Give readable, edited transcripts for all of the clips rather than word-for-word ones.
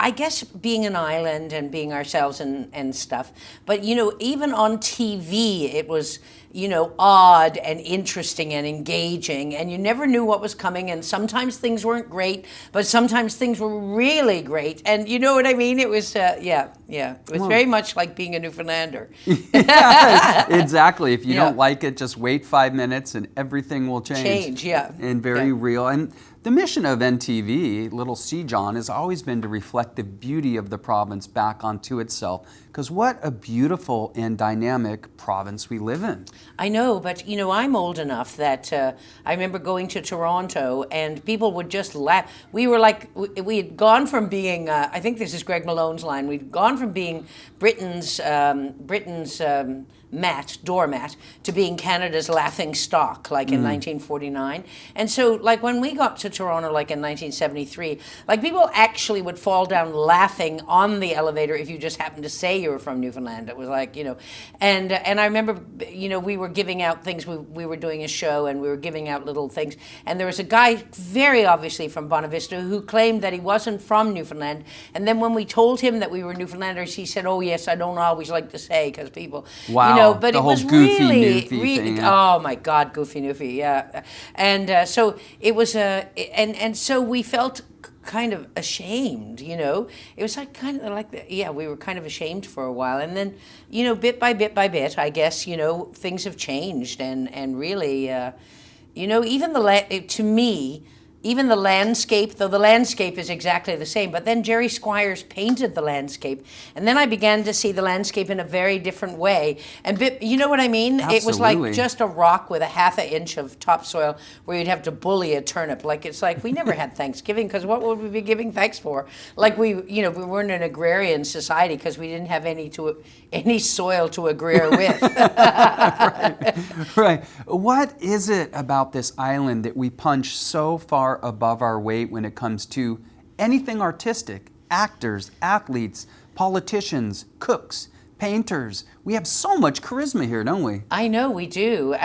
I guess being an island and being ourselves and stuff. But, even on TV, it was, odd and interesting and engaging, and you never knew what was coming, and sometimes things weren't great, but sometimes things were really great, and you know what I mean? It was, yeah. It was very much like being a Newfoundlander. Yeah, exactly. If you don't like it, just wait 5 minutes and everything will change. And very real. And the mission of NTV, Little Sea John, has always been to reflect the beauty of the province back onto itself. Because what a beautiful and dynamic province we live in. I know, but I'm old enough that I remember going to Toronto and people would just laugh. We were like, we had gone from being, I think this is Greg Malone's line, we'd gone from being Britain's doormat, to being Canada's laughing stock, like in 1949. And so, like, when we got to Toronto, like in 1973, like, people actually would fall down laughing on the elevator if you just happened to say you were from Newfoundland. It was like, and I remember, we were giving out things. We were doing a show, and we were giving out little things. And there was a guy, very obviously from Bonavista, who claimed that he wasn't from Newfoundland. And then when we told him that we were Newfoundlanders, he said, "Oh yes, I don't always like to say, because people, but the it was whole goofy really, Newfie thing, oh my God, goofy Newfie, yeah." And so it was and so we felt kind of ashamed, It was like kind of like, we were kind of ashamed for a while, and then, bit by bit, I guess, things have changed, and really, even to me. Even the landscape, though the landscape is exactly the same, but then Jerry Squires painted the landscape, and then I began to see the landscape in a very different way. And you know what I mean? Absolutely. It was like just a rock with a half an inch of topsoil where you'd have to bully a turnip. Like, it's like we never had Thanksgiving, because what would we be giving thanks for? Like, we weren't an agrarian society because we didn't have any soil to agree with. Right. What is it about this island that we punch so far above our weight when it comes to anything artistic? Actors, athletes, politicians, cooks, painters. We have so much charisma here, don't we? I know we do.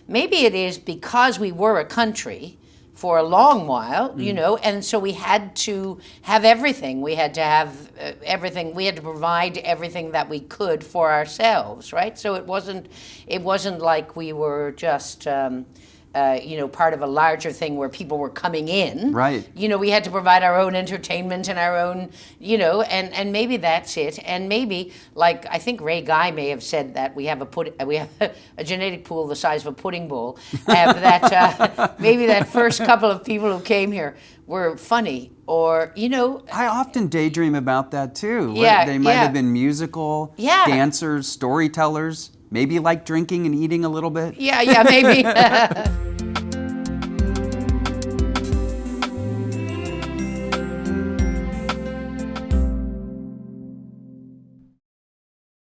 Maybe it is because we were a country for a long while, and so we had to have everything. We had to have everything. We had to provide everything that we could for ourselves, right? So it wasn't like we were just part of a larger thing where people were coming in. Right. We had to provide our own entertainment and our own, and maybe that's it. And maybe, like, I think Ray Guy may have said that we have a genetic pool the size of a pudding bowl. That maybe that first couple of people who came here were funny, or, I often daydream about that too. Yeah, They might have been musical, dancers, storytellers, maybe like drinking and eating a little bit. Yeah, maybe.